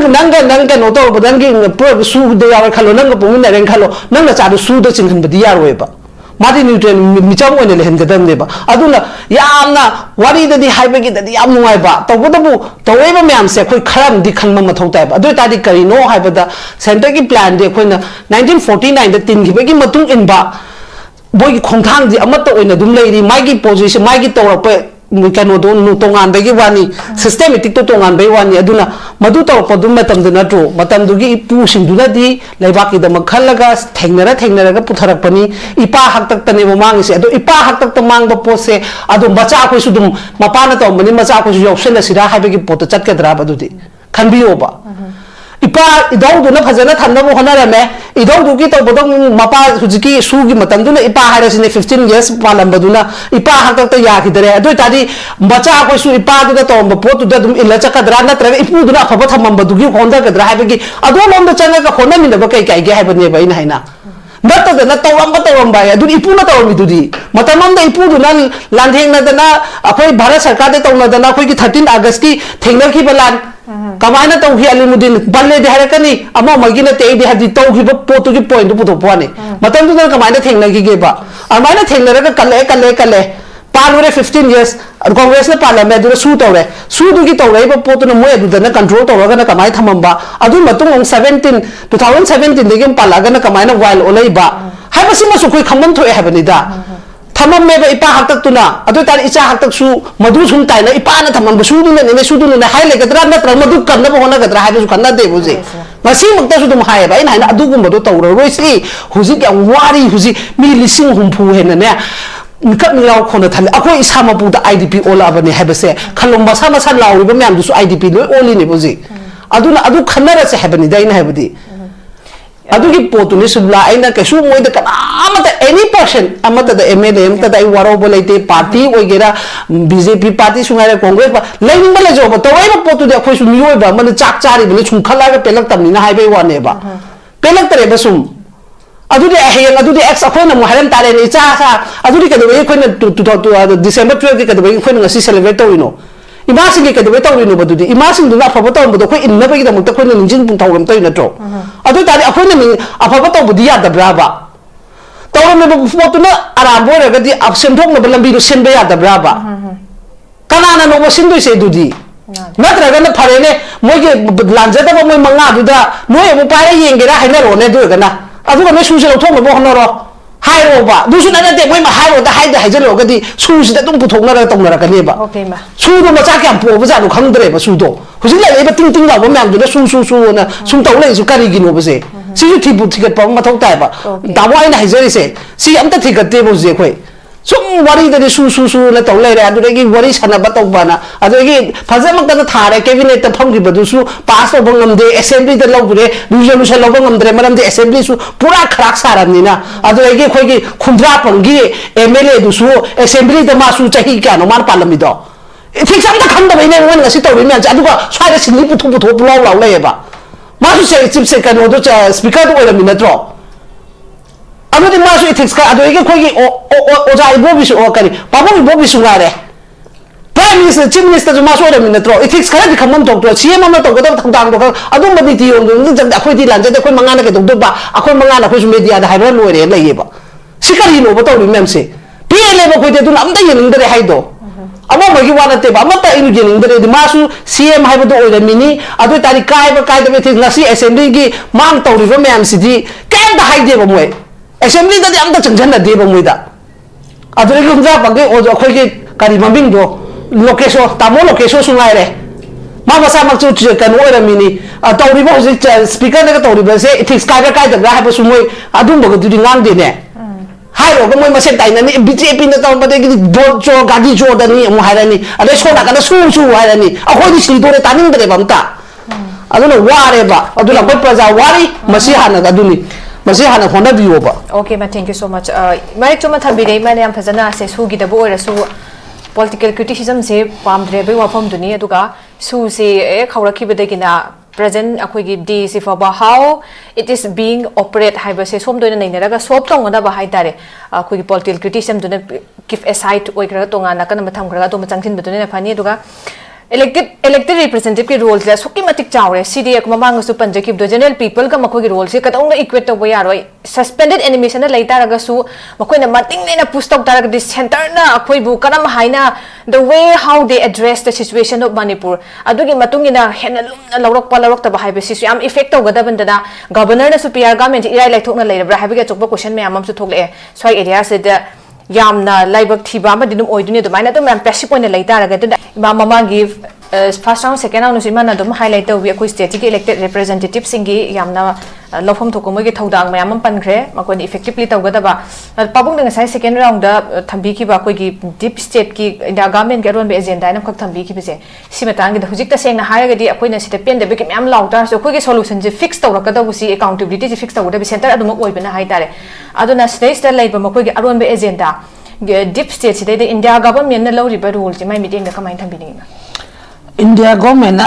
no to badan gi pro su de ya khalo nang po min ren khalo nang na cha su de chingan badi ya roi ba madi nutrient mi cham one le hen ga dam de ba adu na yamna wari de di haibe gi de yam nuai ba to bodabu to we ba myam se khoi kharam di khan ma mathau tai ba adu ta di kari no haiba da center ki plan de khoi na 1949 da tin gi be gi matung in ba boy khongthang di amata oina dum leiri magi position magi tawra pe kano do nu tongan bagi wani systematic to tongan bai wani aduna madu taw pa dum matam duna tro matam du gi pu sing duna di laiba ki da makhalaga thengnara ga putharak pani ipa hak tak tane mo mang se ado ipa hak tak ta mang ba po se ado bacha ko su dum mapana taw mani macha ko su option asira ha bagi pot chat ka dra ba du di khanbiyo ba ipa idau du na phajana thanna bo honara me idau du ki to bodong mapa hujiki su gi matam du na ipa hara sine 15 years palam baduna ipa hak tak ta ya ki dare adu tadi bacha ko su ipa du da to bo pot du da dum illa chaka dra na tra ipu du na phaba thamam badu gi honda ka dra ha gi adu lom da changa ka hona min da ba kai ge ha ba ne ba ina haina नत्तदना तौरम बाय अदुनि इपुना तौरमिदुदि मतमम द इपुदुना लांथेंनदना अखोय भारत सरकार दे तौनदना अखोय की 13 अगस्त की थेंगनखि बलान कमायना तौखि अलिमुद्दीन बल्ले दे हरकनी अमा मगिना ते दे हदि तौखि पोतु की पॉइंट पुतो पाने मतम दुना कमायना थेंगनखि गेबा अमायना थेंगनरगा कल्ले पालुरे 15 years कांग्रेस ने पार्लियामेंट दुना सू तौरे सू दुगी तौरे बा पोतुना मोय दुदना कंट्रोल तौरगा कमाय थमंबा अदु मतुंग 2017 देगे पालागना कमायना वाइल ओलेबा हाइबसि मसु कोइ खमन थोए हाबनिदा थमम में इपा हक्तुना अदु तार इचा हक्तसु मधु सुम ताइना इपाना थमम सुदुना ने सुदुना हाइलेगद्रा नत्र मधु कन्नब होनागद्रा हाइबसु खन्ना देबुजे मसी मक्तसु दुम हाइबा इन हाइना अदुगुमबदो तौररोइसि हुजिक याम वारी हुजि मी लिसिंग हुमफु हेनने निकट निलाव खोना थल अखोय इसा मपुदा आईडीपी ओलाबने हाइबसे खलम मसा मसा लाउरिबा म्याम दुसु आईडीपी लोय ओलिने बुजी अदुना अदु खन्नरसे हाइबनि दाइन हाइबदि अदुगी पोतुनि सुबला आइना कैसु मोइदा कनामता एनी पर्सन अमता द एमएलए अमता द वारोबो लेते पार्टी ओइगेरा बीजेपी पार्टी सुंगारे कांग्रेस लेनिंग बले जो तोइबा पोतु दे अखोय सु मियोइबा मन चाक चारि बने सुंखलागा पेलक तमनिना हाइबे वानेबा पेलक तरे बसुम अदुदे हेयंग अदुदे एक्स अखोयना मु हारम तारे नि चा सा अदुदे कदबे अखोयना डिसेंबर 12 के कदबे अखोयना ngasi सेलिब्रेट तौइनो इमासिंग के कदबे तौरिनो बदुदि इमासिंग दुना अफबा तौबदो अखोय इन्नबगी दमक अखोयना निंजिन पुं तौरम तौइ नत्रो अदु तारे अखोयना अफबा तौबदि यादब्राबा तौरम फोटोना आराम बोरगदि अब सेमथोंनबा लंबीदो सेनबा यादब्राबा कनाना नो सिंदुइसे दुदि नत्रगना फरेने मोइगे लांजदबा मोइ मंगा दुदा नोय अमु पारे येंगेरा हाइनरोने दुगना अदुगा मे सुसे लौथोंबा होनरो हाइरोबा दुसुना नते मोइ मा हाइरोदा हाइदा हाइजलोगदि सुसिदा तुम पुथोंनरा तौनरकनेबा ओके मा सुदो मचा क्या पोबा जानो खंगद्रेबा सुदो हुजि लेबा टिंग टिंग लाबा म्यामदुना सु ना सुम तौलेसु करिगिनो बसे सिजु थिबु थिगत पा मथौ ताइबा दाबो आइना हाइजरिसे सि अमता थिगते बजे खोइ सुम वारी दे सु ना तौलेरे अदुरेगी वारी सनबा तौबाना अदुरेगी फजमकता थारे कैबिनेट फंगिबदुसु पास तौबा ngamde असेंबली द लौगुरे रिजोल्यूशन लौबा ngamdre मरमदे असेंबली सु पूरा खराक सारमनिना अदुरेगी खोइगी खुंद्रा पंगी एमएलए दुसु असेंबली द मासु चाही क्यानो मान पालमिदो इथिक्स अमता खंदबैने वन ngasi तौरि म्यान अदुगा स्वाइदा सिंगि पुथु लाउ लेबा मासु से चिप से कनो दो स्पीकर दो ओरमि नत्रो अदुदि मासु इथिक्स का अदुगे खोइगी ओजा इबोबिसु ओ करी पाबो इबोबिसु गारे प्राइम मिनिस्टर चीफ मिनिस्टर जो मासु ओरमि नत्रो इथिक्स खरा दि खमम तोक्तो सीएम अमना तोगदब थंदांग दो अदुम बदि ति ओंग जंग अखोइ दि लांजे अखोइ मंगाना के दोबा अखोइ मंगाना अखोइ मीडिया दा हाइबा लोरे लइयेबा सिकरी नो बतौरि मैम से पीएलए बो खोइदे दुन अमदा येनिंगदरे हाइदो अमो मगी वानते बा अमता इनु येनिंगदरे मासु सीएम हाइबदो ओरमिनी अदु तारि कायदबे ति ngasi असेंबली की मांग तौरिबा मैम सिदि केम दा हाइदेबा मोय असेंबली ददि अमता चंगजन देबा मोयदा अदुरे गुंजा बगे ओ अखोइगे करि ममिंग दो लोकेशो तामो लोकेशो सुंगाइरे मा मसा मक्चु कनो ओरमिनी तौरिबा होजि स्पीकर ने तौरिबा से इथिक्स कायदबा हाइबा सुमोय अदुम बगदुदि ngamdene हाइरो गमोय मसे ताइननी बीजेपी ने तौबदे बोट चो गाडी चो दनी मु हाइरानी अदे सोना कना सु हाइरानी अखोइदि सिदोरे तानिंगदरे बमता अदुना वारेबा अदुला कोइ प्रजा वारी मसी हाना अदुनी मसी हाना होना बियोबा ओके मा thank you so much mike चोमा थबिरे माने याम फजना से सुगी दबो ओरसु पॉलिटिकल क्रिटिसिज्म से पामद्रे बे वाफम दुनी अदुगा सु से ए खौरखि बदगिना present अखोइगी डीसी फबा how it is being operate हाइबसे सोम दोइना नैनरगा सोप तोंगना बा हाइतारे अखोइगी पॉलिटिकल क्रिटिसिज्म दुने गिफ असाइड ओइग्रा तोंगाना कन मथम ग्रा तो मचंगथिन बदुने फनी अदुगा elected representative की रोल से सुकी मतिक चावरे सीडी एक ममांग सु पंजकिब दो जनरल पीपल का मखोगी रोल से कतौंग इक्वेट तो यारोय सस्पेंडेड एनिमेशन लेता रगा सु मखोइना मतिंग नेना पुस्तक तारग दि सेंटर ना अखोइ बु करम हाइना the way how they address the situation of Manipur adugi matungina henalum lawrok ta haibe si am effect tawgadabandana governor na superior government irai laithokna leirabra haibe chokba question me amam su thokle swai area se da yamna laibak thiba ma dinum oiduni dumaina dum am passive point leita raga da mama give first round second round simana dum highlight to we state ki elected representative singi yamna lofam thokomoy ge thodang mayam pankre makon effectively tawgadaba pabung ding sai second round da thambi ki ba koi gi deep state ki india government ge ron be agenda na khak thambi ki bise simatang gi hujik ta seng na haraga di akoi na sita pen de be ki mayam lauta so koi ge solution je fix tawrakada bu si accountability je fix tawda be center adum oi bena hai tare aduna state da lai ba makoi ge aron be agenda deep state si de india government na lori ba rule ji mai meeting da kamai thambi ni India government na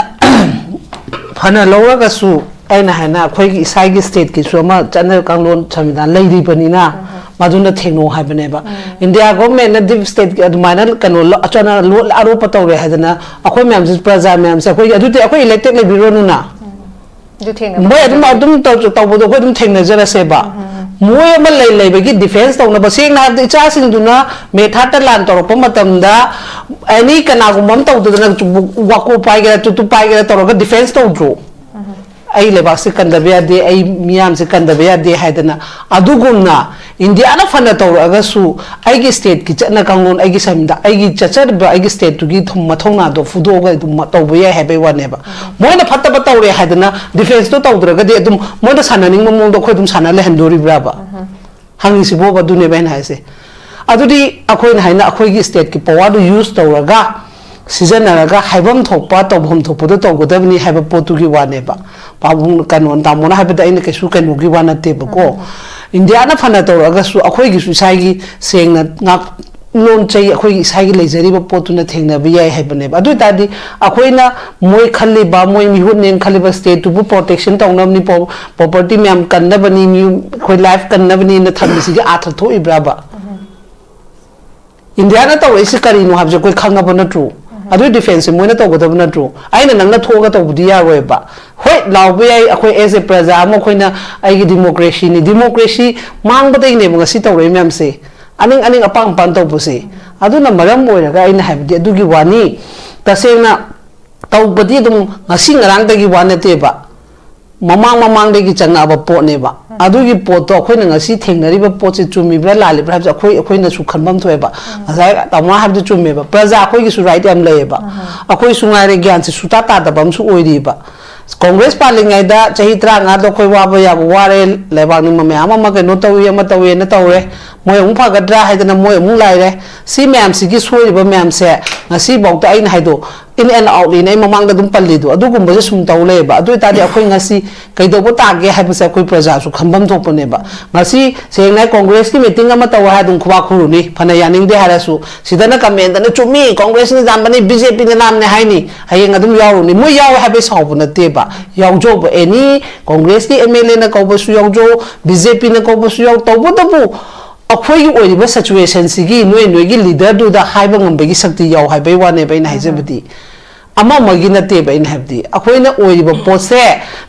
phana lawraga su ꯑꯩꯅ ꯍꯥꯏꯅ ꯑꯩꯈꯣꯏꯒꯤ ꯏꯁꯥꯒꯤ ꯁ꯭ꯇꯦꯠꯀꯤꯁꯨ ꯑꯃ ꯆꯠꯅ ꯀꯥꯡꯂꯣꯟ ꯁꯪꯕꯤꯙꯥꯟ ꯂꯩꯔꯤꯕꯅꯤꯅ ꯃꯗꯨꯅ ꯊꯦꯡꯅꯧ ꯍꯥꯏꯕꯅꯦꯕ India ꯒꯣꯔꯃꯦꯟꯅ ꯗꯤꯞ ꯁ꯭ꯇꯦꯠꯀꯤ ꯑꯗꯨꯃꯥꯏꯅ ꯀꯩꯅꯣ ꯑꯆꯅ ꯂꯣꯠ ꯑꯔꯣꯞꯄ ꯇꯧꯔꯦ ꯍꯥꯏꯗꯅ ꯑꯩꯈꯣꯏ ꯃꯌꯥꯝꯁꯦ ꯄ꯭ꯔꯖꯥ ꯃꯌꯥꯝꯁꯦ ꯑꯩꯈꯣꯏ ꯑꯗꯨꯗꯤ ꯑꯩꯈꯣꯏ ꯏꯂꯦꯛꯇꯦꯠ ꯂꯩꯕꯤꯔꯣꯅꯨꯅ ꯃꯣꯏ ꯑꯗꯨꯝ ꯇꯧꯕꯗꯣ ꯑꯩꯈꯣꯏ ꯑꯗꯨꯝ ꯊꯦꯡꯅꯖꯔꯁꯦꯕ ꯃꯣꯏ ꯑꯃ ꯂꯩꯕꯒꯤ ꯗꯤꯐꯦꯟꯁ ꯇꯧꯅꯕ ꯁꯦꯡꯅ ꯍꯥꯏꯕꯗ ꯏꯆꯥꯁꯤꯡꯗꯨꯅ ꯃꯦ 3ꯗ ꯂꯥꯟ ꯇꯧꯔꯛꯄ ꯃꯇꯝꯗ ꯑꯦꯅꯤ ꯀꯅꯥꯒꯨꯝꯕ ꯑꯃ ꯇꯧꯗꯗꯅ ꯋꯥꯀꯣ ꯄꯥꯏꯒꯦꯔꯥ ꯇꯨꯇꯨ ꯄꯥꯏꯒꯦꯔꯥ ꯇꯧꯔꯒ ꯗꯤꯐꯦꯟꯁ ꯇꯧꯗ꯭ꯔꯣ ꯑꯩ ꯂꯩꯕꯥꯛꯁꯦ ꯀꯟꯗꯕ ꯌꯥꯗꯦ ꯑꯩ ꯃꯤꯌꯥꯝꯁꯦ ꯀꯟꯗꯕ ꯌꯥꯗꯦ ꯍꯥꯏꯗꯅ ꯑꯗꯨꯒꯨꯝꯅ ꯏꯟꯗꯤꯌꯥꯅ ꯐꯅ ꯇꯧꯔꯛꯑꯒꯁꯨ ꯑꯩꯒꯤ ꯁ꯭ꯇꯦꯠꯀꯤ ꯆꯠꯅ ꯀꯥꯡꯂꯣꯟ ꯑꯩꯒꯤ ꯁꯝꯗ ꯑꯩꯒꯤ ꯆꯠꯆꯔꯤꯕ ꯑꯩꯒꯤ ꯁ꯭ꯇꯦꯠꯇꯨꯒꯤ ꯃꯊꯧꯅꯥꯗꯣ ꯐꯨꯗꯣꯛꯑꯒ ꯑꯗꯨꯝ ꯇꯧꯕ ꯌꯥꯏ ꯍꯥꯏꯕꯩ ꯋꯥꯅꯦꯕ ꯃꯣꯏꯅ ꯐꯠꯇꯕ ꯇꯧꯔꯦ ꯍꯥꯏꯗꯅ ꯗꯤꯐꯦꯟꯁꯇꯣ ꯇꯧꯗ꯭ꯔꯒꯗꯤ ꯑꯗꯨꯝ ꯃꯣꯏꯅ ꯁꯥꯟꯅꯅꯤꯡꯕ ꯃꯑꯣꯡꯗ ꯑꯩꯈꯣꯏ ꯑꯗꯨꯝ ꯁꯥꯟꯅ ꯂꯩꯍꯟꯗꯣꯔꯤꯕ꯭ꯔꯥꯕ ꯍꯪꯉꯤꯁꯤꯕꯣꯕ ꯑꯗꯨꯅꯦꯕ ꯑꯩꯅ ꯍꯥꯏꯁꯦ ꯑꯗꯨꯗꯤ ꯑꯩꯈꯣꯏꯅ ꯍꯥꯏꯅ ꯑꯩꯈꯣꯏꯒꯤ ꯁ꯭ꯇꯦꯠꯀꯤ ꯄꯋꯥꯔꯗꯨ ꯌꯨꯁ ꯇꯧꯔꯒ सिजनरगा हाइबम थोकपा तौबम थोकपदो तौगदबनी हाइब पोतुगी वानेबा पाबुंग कानोन तामोना हाइबदा अइना केसु कनुगी वा नतेबको इंडिया ना फना तौरगसु अखोइगी सुसाइगी सेंगना ngak लोन चाहिँ अखोइगी इसाइगी लेजरिबा पोतुना थेंगनाबि याय हाइबनेबा अदु तादि अखोइना मोय खल्लिबा मोय मिहुन नेन खल्लिबा स्टेट टुबु प्रोटेक्शन तौनबनी प्रॉपर्टी मैम कन्नबनी मी खोइ लाइफ कन्नबनी न थमसिगी आथ थोइब्राबा इंडिया ना तौइसि करिनो हाबजे कोइ खंगबा नट्रु अदु डिफेंस मोइना तौगदब नट्रु आइना नंगना थोगा तौबुदि यारोयबा होय लावबे याय अखोइ एज ए प्रजा अमो खोइना आइगी डेमोक्रेसी मांगबदै ने बंगसि तौरै मैमसे अनिंग अनिंग अपांग पान तौबसे अदुना मरम ओइरगा आइना हाबदि अदुगी वानी तसेंगना तौबदि दुम ngasi ngarangdagi wanateba mamang changaba potneba adugi potto akoina ngasi thengnariba potse chumibra lalibra habja akoina su khanbam thoeba asai tamwa habju chumeba praja akoigi su right am leyeba akoi sungaire gyan se suta ta dabam su oiriba Congress पालिंगाइदा चाही 35 दो कोइ वाबा याब वारे लेबांग ममे आमा के no तौय अमा तौय न तौरे मोय उम फागद्रा हाइदना मोय उम लाइरे सी मैम सिगी सोइबा मैम से ngasi बौता आइन हाइदो इन एंड आउट इन ममांग दुम पल्लिदो अदुगुंबजे सुम तौलेबा अदु तादि अखोइ ngasi कैदोबो तागे हाइबसे अखोइ प्रजा सु खंबम थोपनेबा ngasi सेंगना कांग्रेस की मीटिंग अमा तौ हादुम खुबा खुरुनी फना यानिंग दे हारासु सिदना कमेंट न चुमी कांग्रेस नि जामबनी बीजेपी नि नाम ने हाइनी हयेंग अदुम यावरुनी मोय याव हाइबे सावबो नतेबा यावजो एनी कांग्रेस की एमएलए न कौबसु यावजो बीजेपी न कौबसु याव तौबदबु अखोइगी ओइबा सिचुएशन सिगी नोइगी लीडर दुदा हाइबा ngambegi शक्ति याव हाइबे वाने बैना हाइजबदी अमा मगी नते बैन हाइबदी अखोइना ओइबा पोसे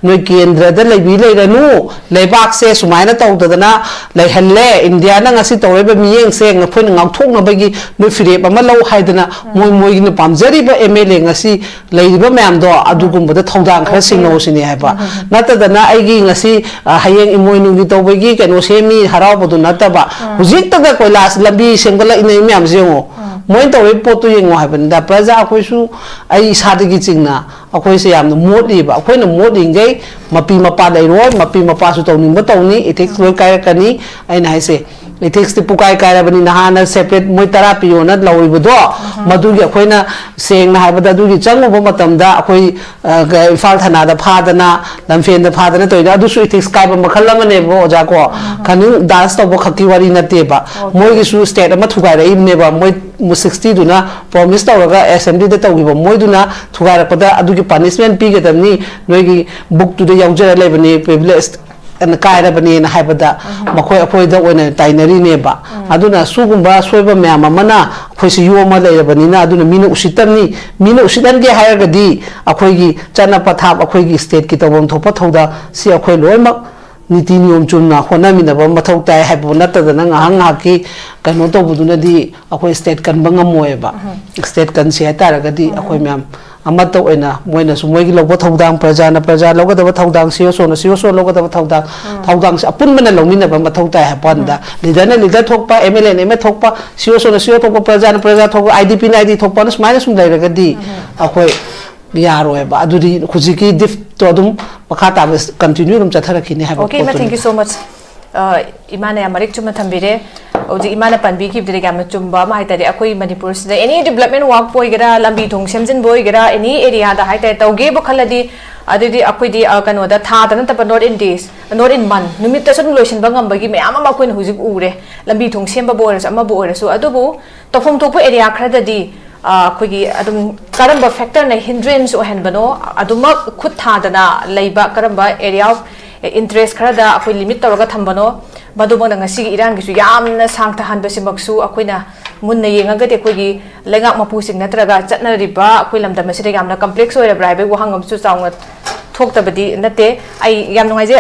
नोइ केंद्रदा लैबी लैरनु लेबाक से सुमाइना तौददना लैहल्ले इंडिया ना ngasi तौरेबा मियेंग से ngफोइन ngauथोकनबगी नोइ फिरेप अमा लौ हाइदना मोइ मोइगी न पामजरिबा एमएलए ngasi लैरिबा मैम दो अदुगुंबदा थौदांग खर सिंगनोसिने हाइबा नतदना आइगी ngasi हायेंग इमोइनुगी तौबगी केनो सेमी हरावबदु नतबा हुजिकतगा कोइलास लंबी सेंगला इनै मैम जेंगो मोइन तौरे पोतु येंगो हाइबनदा प्रजा अखोइसु आई सादगी चिंगना अखोइसे यामन मोदलिबा अखोइना मोदलिंगै मपी मपा दैरोय मपी मपा सु तौनिंबा तौनी इथिक्स लोय कायरकनी आइना हाइसे इथिक्स ते पुकाय कायरबनी नहाना सेपरेट मोय तरा पियोना लौइबदो मदुगी अखोइना सेंगना हाइबदा दुगी चंगबो मतमदा अखोइ इफाल थानादा फादना लमफेनदा फादना तोइना अदुसु इथिक्स कायबा मखलमनेबो ओजाको खनु डांस तौबो खक्की वारी नतेबा मोयगिसु स्टेट अमा थुगाइरइबनेबा मोय 60 दुना प्रॉमिस तौरगा असेंबली दे तौगिबो मोयदुना थुगाइरपदा अदुगी पनिशमेंट पीगदबनी नोइगी बुक तुदे यावजरा लेबनी privilege and kairabani na haibada makoi apoida oina tainari neba aduna sugumba soiba myam amana khoisi yoma leirabani na aduna mina usitan ge hairagadi akoigi chana pathap akoigi state ki tobom thopa thoda si akoi loimak niti niyom chumna khona minaba mathau tai haibu natadana ngahang haki kano tobuduna di akoi state kan bangamoeba state kan se taragadi akoi myam amata oina moina sumoigi lobo thodang praja logo da thodang siyo so logo da thodang apun mena lomina ba mathau tai hapanda leader thokpa mla ne me thokpa siyo thokpa praja thokpa idp na id thokpa na smile sum dai ragadi akoi yaro ba adudi khujiki dif to adum pakhata bas continue dum chathara khini ha okay ma thank you so much imane amarik chuma thambire oji imana panbi ki dire gam chumba ma haitari akoi manipur sida any development work poi gara lambi thong semjin boy gara any area da haitai tauge bo khaladi adidi akoi di kano da tha da ta north in days north in man numit ta sun lotion bangam bagi me ama ma koin hujik ure lambi thong semba bo res ama bo res so adubu tofom topo area khada di ꯑꯩꯈꯣꯏꯒꯤ ꯑꯗꯨꯝ ꯀꯔꯝꯕ ꯐꯦꯛꯇꯔꯅ ꯍꯤꯟꯗ꯭ꯔꯦꯟꯁ ꯑꯣꯏꯍꯟꯕꯅꯣ ꯑꯗꯨꯃꯛ ꯈꯨꯠ ꯊꯥꯗꯅ ꯂꯩꯕ ꯀꯔꯝꯕ area of interest ꯈꯔꯗ ꯑꯩꯈꯣꯏ ꯂꯤꯃꯤꯠ ꯇꯧꯔꯒ ꯊꯝꯕꯅꯣ ꯃꯗꯨꯃꯛꯅ ꯉꯁꯤꯒꯤ ꯏꯔꯥꯡꯒꯤꯁꯨ ꯌꯥꯝꯅ ꯁꯥꯡꯊꯍꯟꯕꯁꯤꯃꯛꯁꯨ ꯑꯩꯈꯣꯏꯅ ꯃꯨꯟꯅ ꯌꯦꯡꯉꯒꯗꯤ ꯑꯩꯈꯣꯏꯒꯤ ꯂꯩꯉꯥꯛ ꯃꯄꯨꯁꯤꯡ ꯅꯠꯇ꯭ꯔꯒ ꯆꯠꯅꯔꯤꯕ ꯑꯩꯈꯣꯏ ꯂꯝꯗꯝ ꯑꯁꯤꯗ ꯌꯥꯝꯅ ꯀꯝꯄ꯭ꯂꯦꯛꯁ ꯑꯣꯏꯔꯕ꯭ꯔꯥ ꯍꯥꯏꯕꯒꯤ ꯋꯥꯍꯪ ꯑꯃꯁꯨ ꯆꯥꯎꯅ ꯊꯣꯛꯇꯕꯗꯤ ꯅꯠꯇꯦ ꯑꯩ ꯌꯥꯝ ꯅꯨꯡꯉꯥꯏꯖꯩ